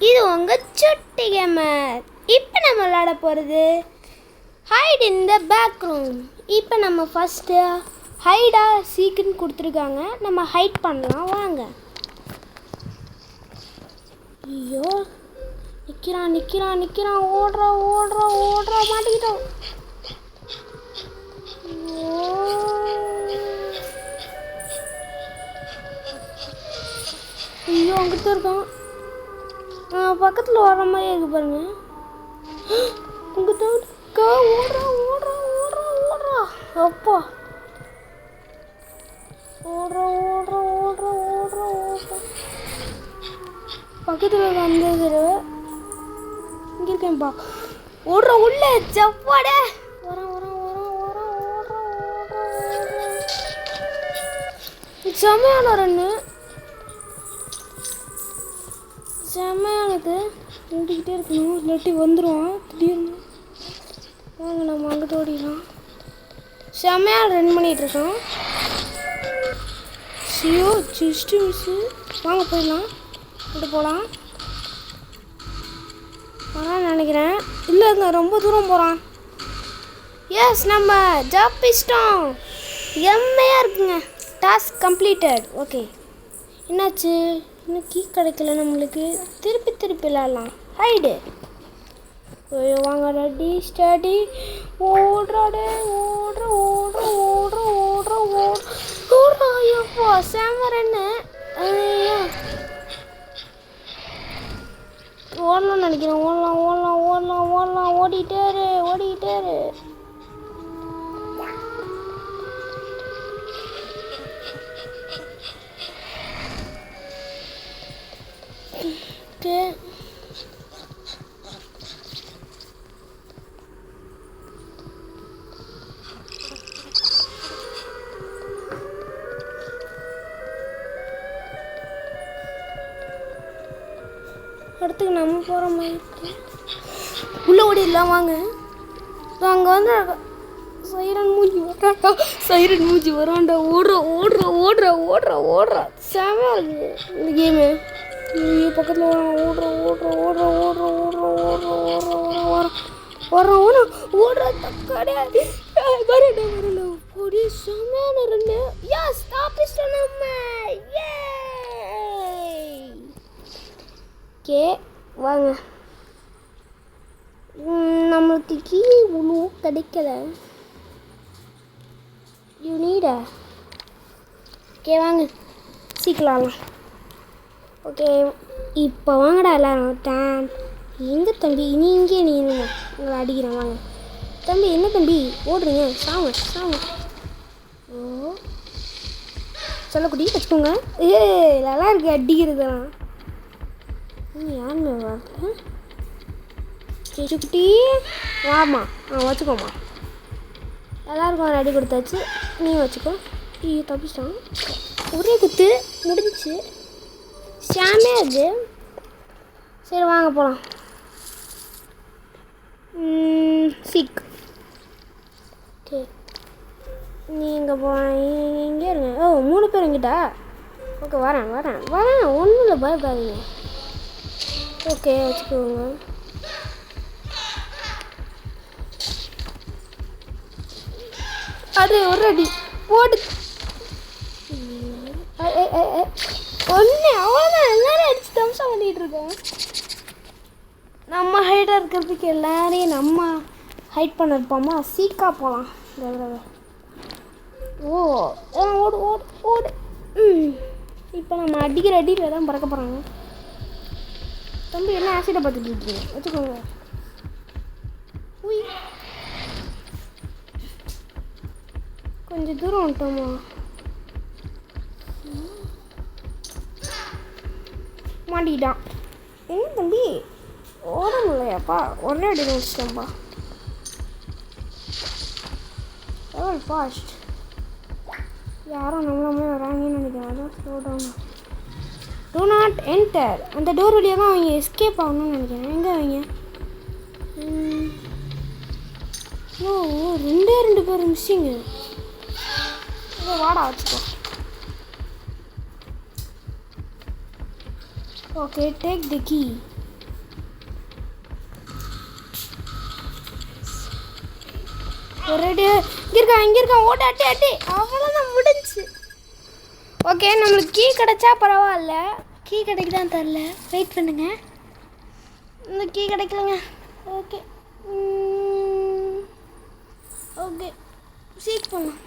இது உங்கள் சுட்டி கேமர். இப்போ நம்ம விளையாட போகிறது hide in the back room. இப்போ நம்ம ஃபஸ்ட்டு ஹைடா சீக்குன்னு கொடுத்துருக்காங்க. நம்ம ஹைட் பண்ணலாம் வாங்க. ஐயோ நிற்கிறான் நிற்கிறான் நிற்கிறான், ஓடுறா ஓடுறா ஓடுறா, மாட்டிக்கிட்டோம். ஐயோ அங்கிட்ட இருக்கான், பக்கத்தில் வர மாதிரியே இருக்கு பாருங்க. உங்ககிட்ட இருக்கா, ஓடுறா ஓடுறா ஓடுறா ஓடுறா, அப்பா ஓடுறா ஓடுறா ஓடுறா ஓடுறா ஓடுறா. பக்கத்தில் வந்தது இங்கே இருக்கேன்ப்பா. ஓடுறா உள்ள ஜப்பாட வரான் வரான் வரான் வரான் ஓடுறா ஓடுறா ஓடுறா. செம்மையான ரன்னு, செம்மையானது. ஓடிக்கிட்டே இருக்கணும், இல்லாட்டி வந்துடுவான் திடீர்னு. வாங்க நம்ம அங்கிட்ட ஓடிடலாம். செம்மையாக ரன் பண்ணிகிட்ருக்கோம். சியோ ஜஸ்ட்டு மிஸ்ஸு. வாங்க போயிடலாம், இப்படி போகலாம். வரான்னு நினைக்கிறேன். இல்லைங்க ரொம்ப தூரம் போகிறான். எஸ் நம்ம ஜாப்பிச்சிட்டோம். எம்மையாக இருக்குங்க. Task completed. ஓகே என்னாச்சு, இன்னும் கீ கிடைக்கல நம்மளுக்கு. திருப்பி திருப்பி விளாட்லாம். ஹைடு. ஐயோ வாங்க, ரெடி ஸ்டடி. ஓடுறாடே ஓடுற ஓடுற ஓடுற ஓடுற ஓடுற ஓடுறா. ஐயோப்பா செம்மரன்னு. ஓடலாம்னு நினைக்கிறேன். ஓடலாம் ஓடலாம் ஓடலாம் ஓடலாம், ஓடிட்டாரு ஓடிட்டாரு. ஓகே அடுத்துக்கு நம்ம போகிற மாதிரி உள்ளே ஓடிடலாம் வாங்க. அங்கே வந்து சைரன் மூஞ்சி வராண்டா, சைரன் மூஞ்சி வராண்டா. ஓடுற ஓடுற ஓடுற ஓடுற ஓடுற. செமையாக இருக்குது இந்த கேமு. பக்கத்தில் வரான். ஓடுற ஓடுற ஓடுற ஓடுற ஓடுற ஓடுற ஓடுற ஓடுற ஓடுற ஓடுற ஓடுற கிடையாது. வரண்டா வரண்டா போடி. செமையான ரெண்டு. யா ஸ்டாப்பிஸ்டோம் நம்ம. ஏ ஓகே வாங்க. நம்மளுக்கு கீ இவ்வளோ கிடைக்கல. யூ நீடா. ஓகே வாங்க சீக்கிரம். ஓகே இப்போ வாங்கடா எல்லாரும். டேன் எங்கே தம்பி, இனி இங்கே நீ உங்களை அடிக்கிறேன் வாங்க. தம்பி என்ன தம்பி ஓடுறீங்க, சாம சாம. ஓ சொல்லக்குடி வச்சுக்கோங்க. நல்லா இருக்கு அடிக்கிறதுலாம். யாருமே வரல. கேட்டுக்குட்டி வாமா, வச்சுக்கோமா. எல்லாருக்கும் ரெடி கொடுத்தாச்சு, நீ வச்சுக்கோ. தப்பிச்சிட்டான். ஒரே குத்து முடிஞ்சிச்சு. சாமே அது. சரி வாங்க போகலாம். சிக். ஓகே நீ இங்கே இங்கே இருங்க. ஓ 3 பேர் எங்கிட்ட. ஓகே வரேன் வரேன் வரேன், ஒன்றும் இல்லை பயப்படாதீங்க. ஓகே வச்சுக்கோங்க. அது ஒரு அடி போடு. ஒன்று அவ்வளோதான். எல்லாரும் அடிச்சு தம்சம் பண்ணிகிட்டு இருக்கோம். நம்ம ஹைட்டாக இருக்கிறதுக்கு எல்லாரையும் நம்ம ஹைட் பண்ண இருப்போமா. சீக்காக போகலாம் இந்த தடவை. ஓ ஓடு ஓடு ஓடு. இப்போ நம்ம அடிக்கிற அடியில் தான் பறக்க போகிறாங்க. தம்பி என்ன ஆசிடை பார்த்துட்டு இருக்கீங்க, வச்சுக்கோங்க. உய் கொஞ்சம் தூரம் வந்துட்டோமா. மாட்டிக்கிட்டான். தம்பி ஓட முடியலையாப்பா, ஒரே அடி முடிச்சிட்டோம்ப்பா. எவ்வளோ ஃபாஸ்ட். யாரும் நம்மளாமே வராங்கன்னு நினைக்கிறேன். அதான் slow down. Do not enter. அந்த டோர் வழியாக தான் அவங்க எஸ்கேப் ஆகணும்னு நினைக்கிறேன். எங்கே அவங்க? ஓ 2 பேர் மிஸ்ஸிங்கு. வாடா வச்சுக்கோ. Okay, take the key. ஒரு அடி இங்கே இருக்கான் ஓட அட்டி அட்டி அவ்வளோதான் முடிஞ்சு. ஓகே நம்மளுக்கு கீ கிடச்சா பரவாயில்ல. கீ கிடைக்குதான்னு தெரில, வெயிட் பண்ணுங்க. இந்த கீ கிடைக்கலங்க. ஓகே ஓகே சீக் பண்ணலாம்.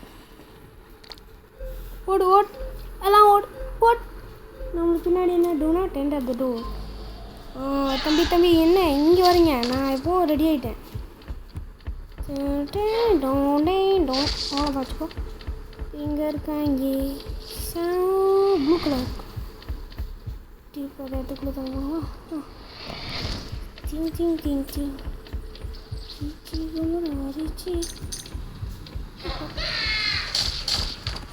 ஓடு ஓட் எல்லாம் ஓட். நம்மளுக்கு பின்னாடி என்ன do not enter the door. தம்பி என்ன இங்கே வரீங்க? நான் எப்போவும் ரெடி ஆகிட்டேன். அவ்வளோ பார்த்துக்கோ. இங்கே இருக்காங்க ப்ளூ கலர் டீப்பர் இடத்துக்குள்ள தாங்க.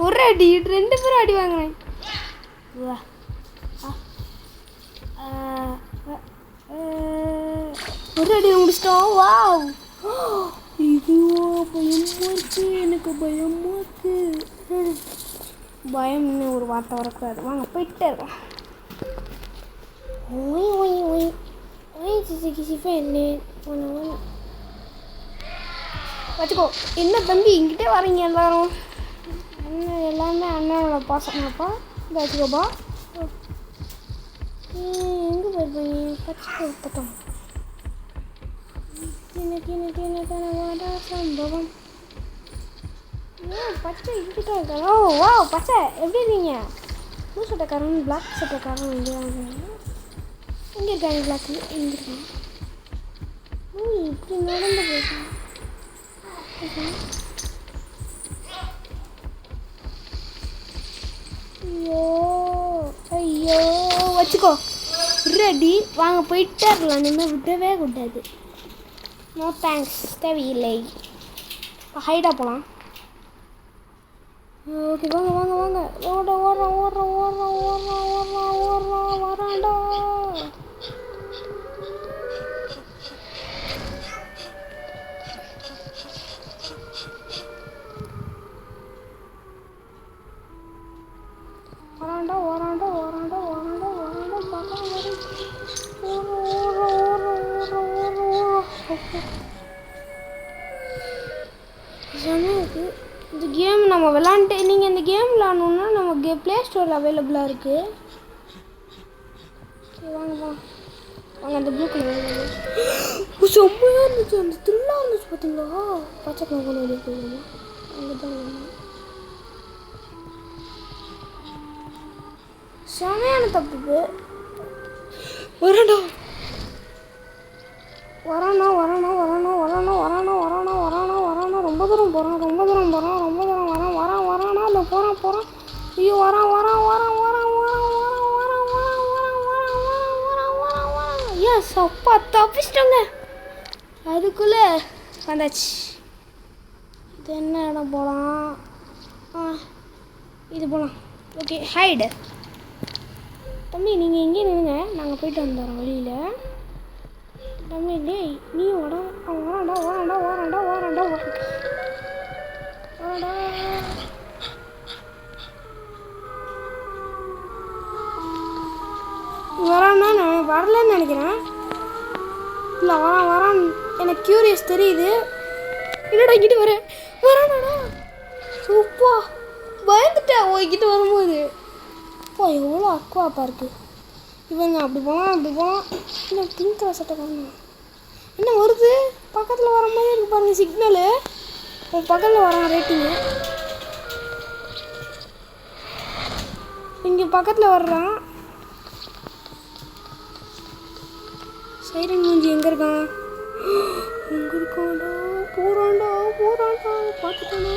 ஒரு அடி 2 பேரும் அடி வாங்குறேன். ஒரு அடி முடிச்சிட்டோம். வாவ், இதுவா பயமா இருக்கு. எனக்கு பயமா இருக்கு. பயம்னு ஒரு வார்த்தை வரக்கூடாது. வாங்க போயிட்டே இருக்கோம். ஓய் ஓய் ஓய் ஓய் சிசிஃபே என்ன வச்சுக்கோ. என்ன தம்பி இங்கிட்டே வரீங்க எல்லாரும்? அண்ணன் எல்லாமே அண்ணனோட பாசமாப்பா. இந்த வச்சுக்கோப்பா. எங்கே போயிருப்பீங்க? பச்சை பட்டம் சம்பவம். பச்சை இங்கிட்ட இருக்கா? ஓ வா பச்சை எப்படி இருக்கீங்க? ப்ளூ சட்டைக்காரன் பிளாக் சட்டைக்காரன் இங்கே எங்கே இருக்காங்க? பிளாக் எங்கே இருக்காங்க? இப்படி நடந்து போயிருக்காங்க. ஐயோ ஐயோ வச்சுக்கோ. ரெடி வாங்க போயிட்டே இருக்கலாம். இனிமேல் விடவே கூடாது. நோ தேங்க்ஸ், தேவையில்லை. ஹைடாக போகலாம். ஓகே வாங்க வாங்க வாங்க. வராண்டா. இந்த கேம் நம்ம விளாண்டு நீங்கள் இந்த கேம் விளாடணுன்னா நம்ம ப்ளே ஸ்டோரில் அவைலபிளாக இருக்குது. சரி வாங்க வாங்க. அந்த ப்ளூ கலர் செம்மையாக இருந்துச்சு. அந்த த்ரில்லாக இருந்துச்சு பார்த்தீங்களா? பச்சை கலர் கொண்டு வெளியே போயிடுமா? அங்கே தான் செமையான தப்பு. வரணும் ரொம்ப தூரம் போகிறான். வரானா இல்லை போகிறான். ஐயோ வரான். எஸ் அப்பா தப்பிச்சிட்டோங்க. அதுக்குள்ளே வந்தாச்சு. இது என்ன இடம் போகலாம்? இது போகலாம். Okay hide. தம்பி நீங்கள் எங்கே நின்னுங்க, நாங்கள் போயிட்டு வந்துடுறோம் வெளியில். தம்பி டேய் நீ வராண்டா. வரான்னா நான் வரலன்னு நினைக்கிறேன். இல்லை வரான் எனக்கு க்யூரியஸ் தெரியுது. என்னடா இங்கிட்டு வரானாடா. சூப்பா பயந்துட்டேன் ஓய்கிட்ட வரும்போது. அப்பா எவ்வளோ அக்குவாப்பா இருக்குது. இவங்க அப்படி போகலாம் இல்லை பிங்க் கலர் சட்டை காரணம் என்ன வருது பக்கத்தில் வர மாதிரி இருக்கு பாருங்க. சிக்னலு உன் பக்கத்தில் வரான். ரேட்டிங்கு இங்கே பக்கத்தில் வர்றான். சைரன் மூஞ்சி எங்கே இருக்கான்? போகிறான்டா பார்த்துட்டானா?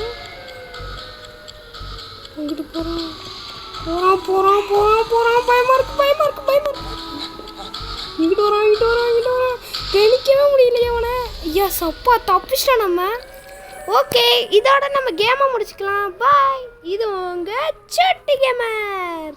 அங்கிட்டு போகிறான். பயமா இருக்கு. இங்கிட்டு வரான். தெளிக்கவே முடியலையே அவனை. எஸ் அப்பா தப்பிச்சிட்டோம் நம்ம. ஓகே இதோட நம்ம கேமை முடிச்சுக்கலாம். பாய். இது உங்கள் சுட்டி கேமர்.